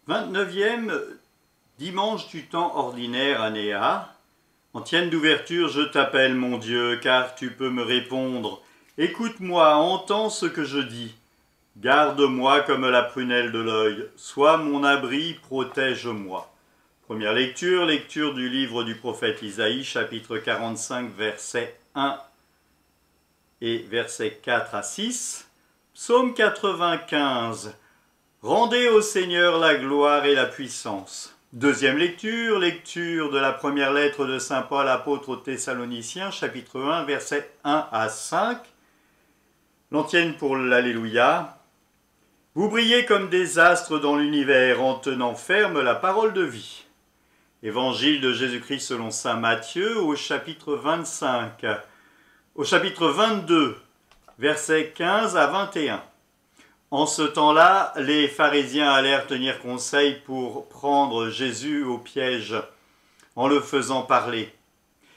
Vingt-neuvième dimanche du temps ordinaire, année A. Antienne d'ouverture, je t'appelle mon Dieu, car tu peux me répondre. Écoute-moi, entends ce que je dis. Garde-moi comme la prunelle de l'œil, sois mon abri, protège-moi. Première lecture, lecture du livre du prophète Isaïe, chapitre 45, versets 1 et versets 4 à 6. Psaume 95. Rendez au Seigneur la gloire et la puissance. Deuxième lecture, lecture de la première lettre de saint Paul apôtre aux Thessaloniciens, chapitre 1, versets 1 à 5. L'antienne pour l'Alléluia. Vous brillez comme des astres dans l'univers en tenant ferme la parole de vie. Évangile de Jésus-Christ selon saint Matthieu au chapitre 25. Au chapitre 22, versets 15 à 21. En ce temps-là, les pharisiens allèrent tenir conseil pour prendre Jésus au piège en le faisant parler.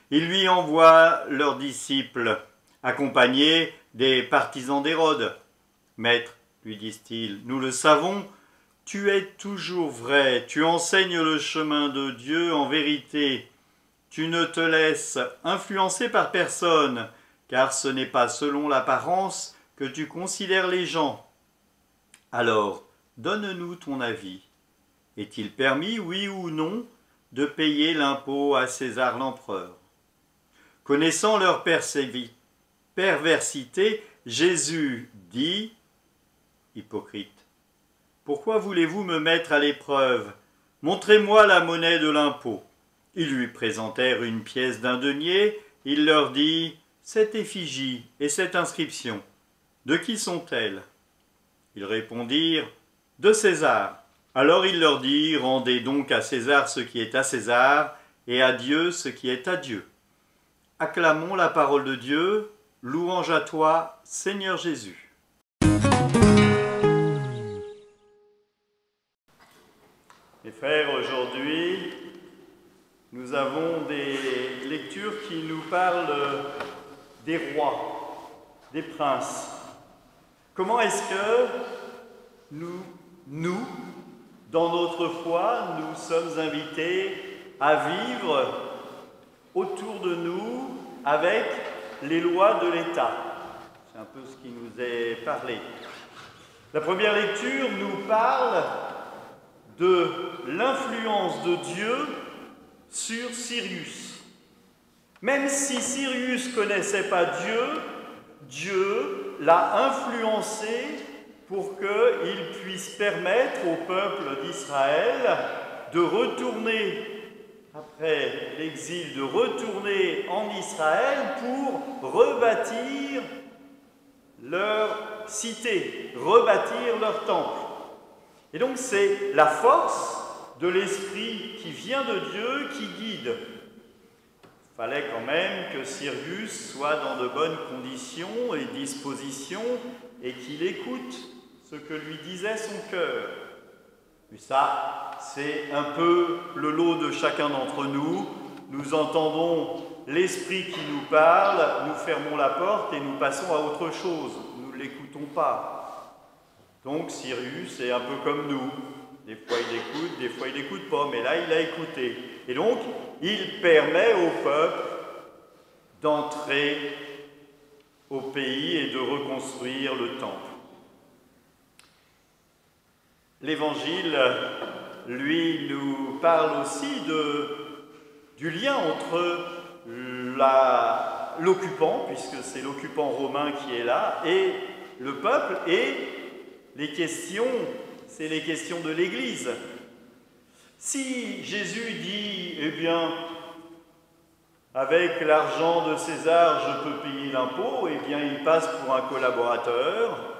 Ils lui envoient leurs disciples, accompagnés des partisans d'Hérode. « Maître, lui disent-ils, nous le savons, tu es toujours vrai, tu enseignes le chemin de Dieu en vérité. Tu ne te laisses influencer par personne, car ce n'est pas selon l'apparence que tu considères les gens. Alors, donne-nous ton avis. Est-il permis, oui ou non, de payer l'impôt à César l'empereur ?» Connaissant leur perversité, Jésus dit, « Hypocrite, pourquoi voulez-vous me mettre à l'épreuve? Montrez-moi la monnaie de l'impôt. » Ils lui présentèrent une pièce d'un denier. Il leur dit, « Cette effigie et cette inscription, de qui sont-elles » Ils répondirent, « De César. » Alors il leur dit, « Rendez donc à César ce qui est à César, et à Dieu ce qui est à Dieu. » Acclamons la parole de Dieu, louange à toi, Seigneur Jésus. Mes frères, aujourd'hui, nous avons des lectures qui nous parlent des rois, des princes. Comment est-ce que nous, dans notre foi, nous sommes invités à vivre autour de nous avec les lois de l'État? C'est un peu ce qui nous est parlé. La première lecture nous parle de l'influence de Dieu sur Cyrus. Même si Cyrus ne connaissait pas Dieu, Dieu l'a influencé pour qu'il puisse permettre au peuple d'Israël de retourner, après l'exil, de retourner en Israël pour rebâtir leur cité, rebâtir leur temple. Et donc c'est la force de l'esprit qui vient de Dieu qui guide. Il fallait quand même que Cyrus soit dans de bonnes conditions et dispositions et qu'il écoute ce que lui disait son cœur. Et ça, c'est un peu le lot de chacun d'entre nous. Nous entendons l'esprit qui nous parle, nous fermons la porte et nous passons à autre chose. Nous ne l'écoutons pas. Donc Cyrus est un peu comme nous. Des fois il écoute, des fois il n'écoute pas, mais là il a écouté. Et donc il permet au peuple d'entrer au pays et de reconstruire le temple. L'Évangile, lui, nous parle aussi du lien entre l'occupant, puisque c'est l'occupant romain qui est là, et le peuple, et les questions, c'est les questions de l'Église. Si Jésus dit, eh bien, avec l'argent de César, je peux payer l'impôt, eh bien, il passe pour un collaborateur.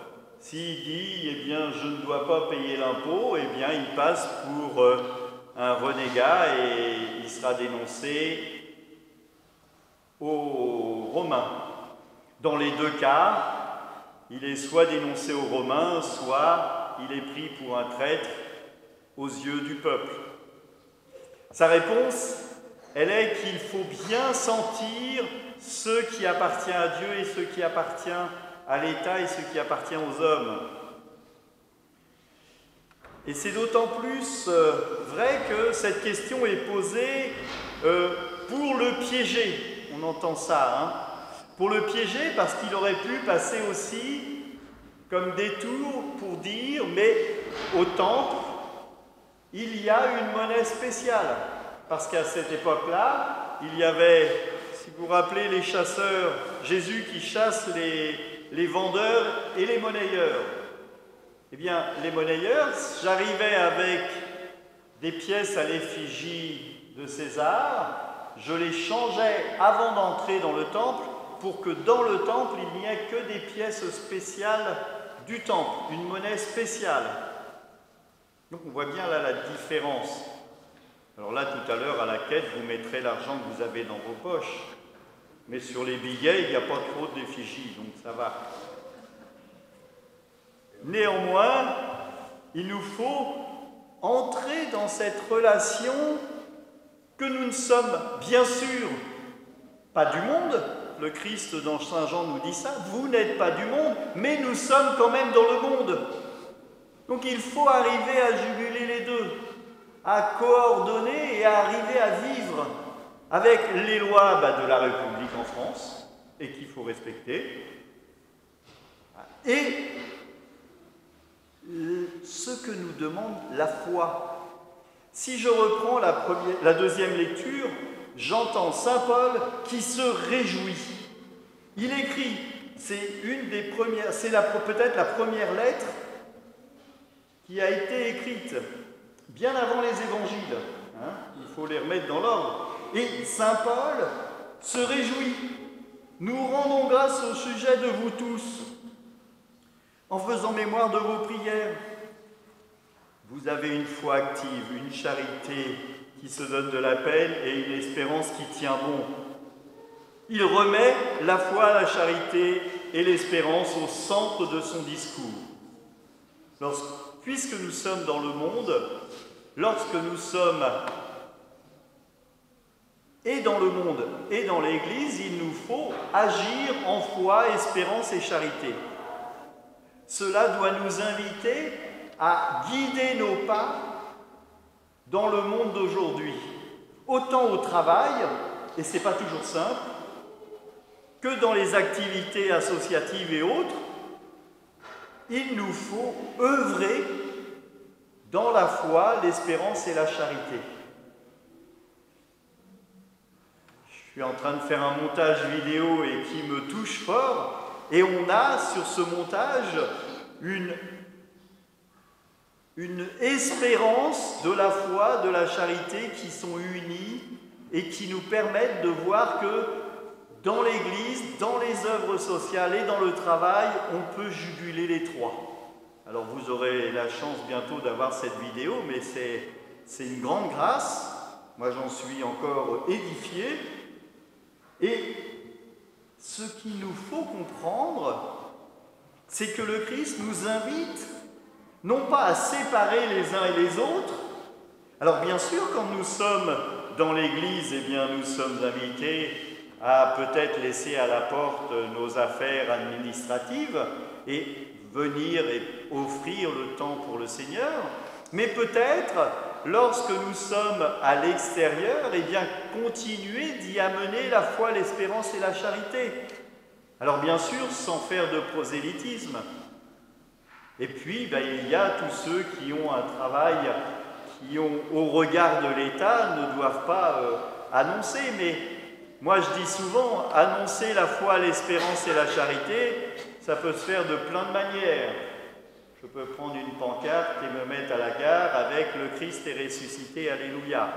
S'il dit, eh bien, je ne dois pas payer l'impôt, eh bien, il passe pour un renégat et il sera dénoncé aux Romains. Dans les deux cas, il est soit dénoncé aux Romains, soit il est pris pour un traître aux yeux du peuple. Sa réponse, elle est qu'il faut bien sentir ce qui appartient à Dieu et ce qui appartient à l'État et ce qui appartient aux hommes. Et c'est d'autant plus vrai que cette question est posée pour le piéger. On entend ça, hein. Pour le piéger, parce qu'il aurait pu passer aussi comme détour pour dire, mais au temple, il y a une monnaie spéciale. Parce qu'à cette époque-là, il y avait, si vous vous rappelez, les chasseurs, Jésus qui chasse les vendeurs et les monnayeurs. Eh bien, les monnayeurs, j'arrivais avec des pièces à l'effigie de César, je les changeais avant d'entrer dans le temple pour que dans le temple, il n'y ait que des pièces spéciales du temple, une monnaie spéciale. Donc on voit bien là la différence. Alors là, tout à l'heure, à la quête, vous mettrez l'argent que vous avez dans vos poches. Mais sur les billets, il n'y a pas trop d'effigie, donc ça va. Néanmoins, il nous faut entrer dans cette relation que nous ne sommes bien sûr pas du monde. Le Christ dans Saint Jean nous dit ça, vous n'êtes pas du monde, mais nous sommes quand même dans le monde. Donc il faut arriver à juguler les deux, à coordonner et à arriver à vivre avec les lois de la République en France, et qu'il faut respecter, et ce que nous demande la foi. Si je reprends la deuxième lecture, j'entends saint Paul qui se réjouit. Il écrit, c'est peut-être la première lettre qui a été écrite bien avant les évangiles. Hein, il faut les remettre dans l'ordre. Et saint Paul se réjouit. Nous rendons grâce au sujet de vous tous, en faisant mémoire de vos prières. Vous avez une foi active, une charité qui se donne de la peine et une espérance qui tient bon. Il remet la foi, la charité et l'espérance au centre de son discours. Puisque nous sommes dans le monde, lorsque nous sommes et dans le monde et dans l'Église, il nous faut agir en foi, espérance et charité. Cela doit nous inviter à guider nos pas dans le monde d'aujourd'hui, autant au travail, et ce n'est pas toujours simple, que dans les activités associatives et autres. Il nous faut œuvrer dans la foi, l'espérance et la charité. Je suis en train de faire un montage vidéo et qui me touche fort, et on a sur ce montage une espérance de la foi, de la charité qui sont unies et qui nous permettent de voir que dans l'Église, dans les œuvres sociales et dans le travail, on peut juguler les trois. Alors vous aurez la chance bientôt d'avoir cette vidéo, mais c'est une grande grâce. Moi j'en suis encore édifié. Et ce qu'il nous faut comprendre, c'est que le Christ nous invite non pas à séparer les uns et les autres. Alors bien sûr, quand nous sommes dans l'Église, eh bien nous sommes invités à peut-être laisser à la porte nos affaires administratives et venir et offrir le temps pour le Seigneur. Mais peut-être, lorsque nous sommes à l'extérieur, eh bien continuer d'y amener la foi, l'espérance et la charité. Alors bien sûr, sans faire de prosélytisme. Et puis, il y a tous ceux qui ont un travail, qui ont, au regard de l'État, ne doivent pas annoncer. Mais moi, je dis souvent, annoncer la foi, l'espérance et la charité, ça peut se faire de plein de manières. Je peux prendre une pancarte et me mettre à la gare avec « Le Christ est ressuscité, Alléluia ».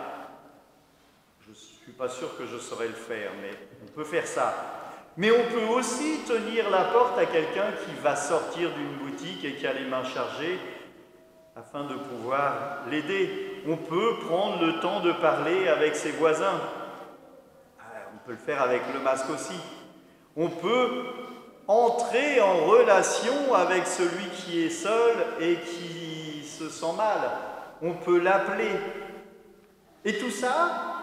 Je ne suis pas sûr que je saurais le faire, mais on peut faire ça. Mais on peut aussi tenir la porte à quelqu'un qui va sortir d'une boutique et qui a les mains chargées afin de pouvoir l'aider. On peut prendre le temps de parler avec ses voisins. On peut le faire avec le masque aussi. On peut entrer en relation avec celui qui est seul et qui se sent mal. On peut l'appeler. Et tout ça,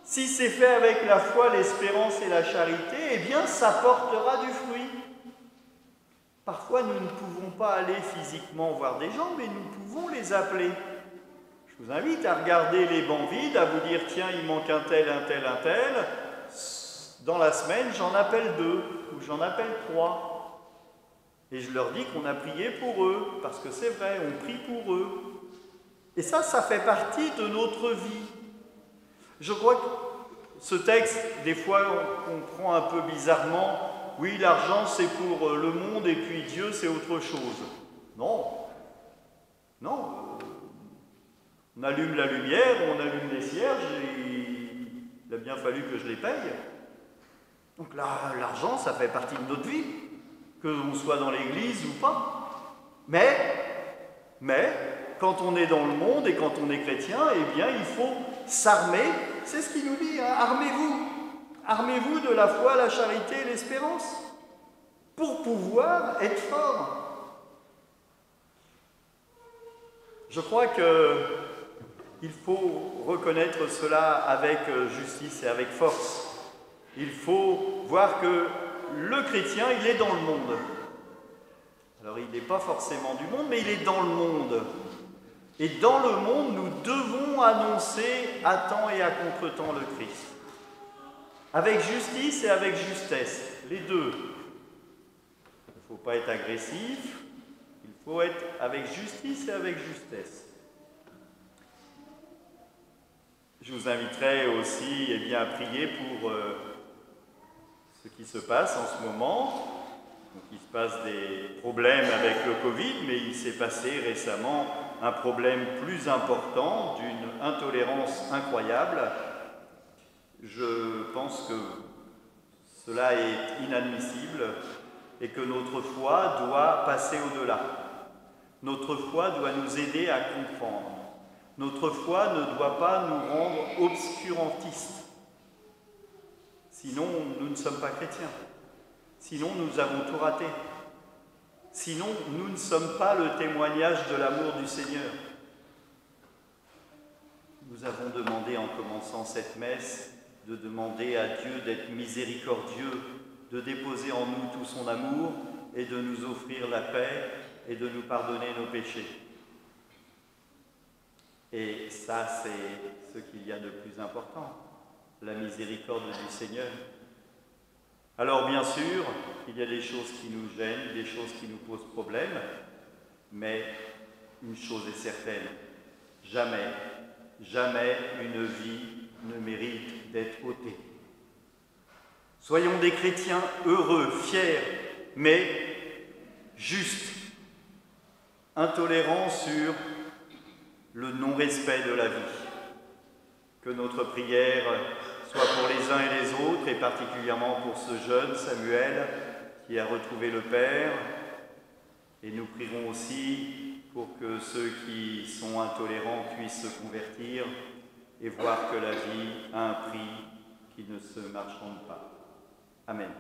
Si c'est fait avec la foi, l'espérance et la charité, eh bien ça portera du fruit. Parfois nous ne pouvons pas aller physiquement voir des gens, mais nous pouvons les appeler. Je vous invite à regarder les bancs vides, à vous dire tiens, il manque un tel, un tel, un tel. Dans la semaine, j'en appelle 2 ou j'en appelle 3. Et je leur dis qu'on a prié pour eux, parce que c'est vrai, on prie pour eux. Et ça fait partie de notre vie. Je crois que ce texte, des fois, on comprend un peu bizarrement. Oui, l'argent, c'est pour le monde, et puis Dieu, c'est autre chose. Non. Non. On allume la lumière, on allume les cierges, et il a bien fallu que je les paye. Donc là, l'argent, ça fait partie de notre vie, que l'on soit dans l'église ou pas. Mais, quand on est dans le monde et quand on est chrétien, eh bien, il faut s'armer. C'est ce qu'il nous dit, hein, armez-vous. Armez-vous de la foi, la charité et l'espérance, pour pouvoir être fort. Je crois qu'il faut reconnaître cela avec justice et avec force. Il faut voir que le chrétien, il est dans le monde. Alors, il n'est pas forcément du monde, mais il est dans le monde. Et dans le monde, nous devons annoncer à temps et à contre-temps le Christ. Avec justice et avec justesse, les deux. Il ne faut pas être agressif, il faut être avec justice et avec justesse. Je vous inviterai aussi à prier pour ce qui se passe en ce moment. Donc, il se passe des problèmes avec le Covid, mais il s'est passé récemment un problème plus important, d'une intolérance incroyable. Je pense que cela est inadmissible et que notre foi doit passer au-delà. Notre foi doit nous aider à comprendre. Notre foi ne doit pas nous rendre obscurantistes. Sinon, nous ne sommes pas chrétiens. Sinon, nous avons tout raté. Sinon, nous ne sommes pas le témoignage de l'amour du Seigneur. Nous avons demandé en commençant cette messe de demander à Dieu d'être miséricordieux, de déposer en nous tout son amour et de nous offrir la paix et de nous pardonner nos péchés. Et ça, c'est ce qu'il y a de plus important, la miséricorde du Seigneur. Alors bien sûr, il y a des choses qui nous gênent, des choses qui nous posent problème, mais une chose est certaine, jamais une vie ne mérite d'être ôtée. Soyons des chrétiens heureux, fiers, mais justes, intolérants sur le non-respect de la vie. Que notre prière soit pour les uns et les autres, et particulièrement pour ce jeune Samuel qui a retrouvé le Père. Et nous prierons aussi pour que ceux qui sont intolérants puissent se convertir et voir que la vie a un prix qui ne se marchande pas. Amen.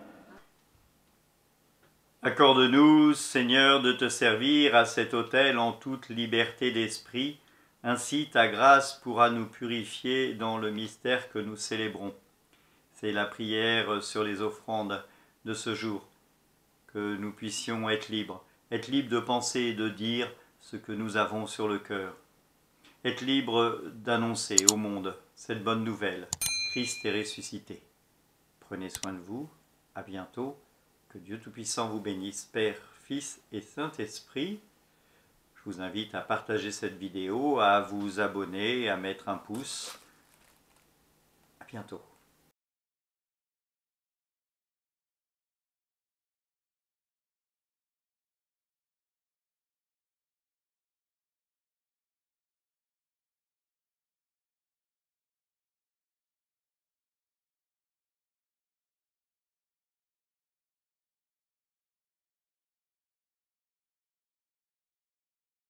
Accorde-nous, Seigneur, de te servir à cet autel en toute liberté d'esprit. Ainsi, ta grâce pourra nous purifier dans le mystère que nous célébrons. C'est la prière sur les offrandes de ce jour, que nous puissions être libres de penser et de dire ce que nous avons sur le cœur, être libres d'annoncer au monde cette bonne nouvelle. Christ est ressuscité. Prenez soin de vous, à bientôt, que Dieu Tout-Puissant vous bénisse, Père, Fils et Saint-Esprit. Je vous invite à partager cette vidéo, à vous abonner, à mettre un pouce. À bientôt.